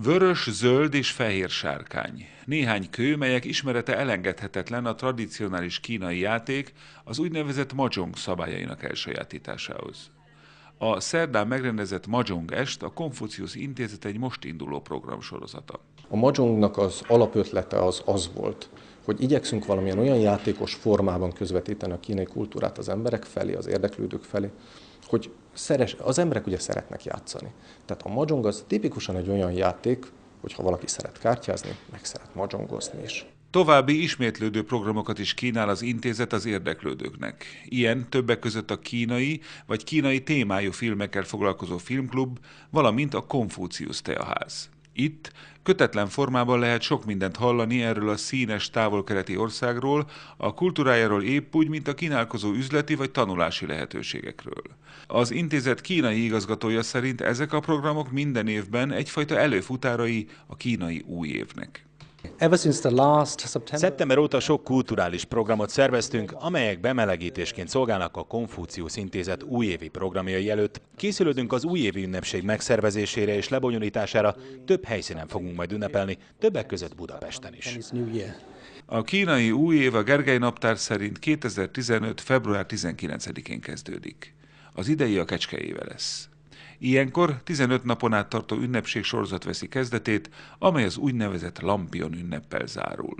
Vörös, zöld és fehér sárkány. Néhány kő, melyek ismerete elengedhetetlen a tradicionális kínai játék az úgynevezett mahjong szabályainak elsajátításához. A szerdán megrendezett Mahjong est a Konfuciusz Intézet egy most induló programsorozata. A mahjongnak az alapötlete az volt, hogy igyekszünk valamilyen olyan játékos formában közvetíteni a kínai kultúrát az emberek felé, az érdeklődők felé, hogy az emberek ugye szeretnek játszani. Tehát a mahjong az tipikusan egy olyan játék, hogy ha valaki szeret kártyázni, meg szeret mahjongozni is. További ismétlődő programokat is kínál az intézet az érdeklődőknek. Ilyen többek között a kínai vagy kínai témájú filmekkel foglalkozó filmklub, valamint a Konfuciusz Teaház. Itt kötetlen formában lehet sok mindent hallani erről a színes távol-keleti országról, a kultúrájáról épp úgy, mint a kínálkozó üzleti vagy tanulási lehetőségekről. Az intézet kínai igazgatója szerint ezek a programok minden évben egyfajta előfutárai a kínai új évnek. Szeptember óta sok kulturális programot szerveztünk, amelyek bemelegítésként szolgálnak a Konfuciusz Intézet újévi programjai előtt. Készülődünk az újévi ünnepség megszervezésére és lebonyolítására, több helyszínen fogunk majd ünnepelni, többek között Budapesten is. A kínai új év a Gergely naptár szerint 2015. február 19-én kezdődik. Az idei a Kecske éve lesz. Ilyenkor 15 napon át tartó ünnepségsorozat veszi kezdetét, amely az úgynevezett Lampion ünneppel zárul.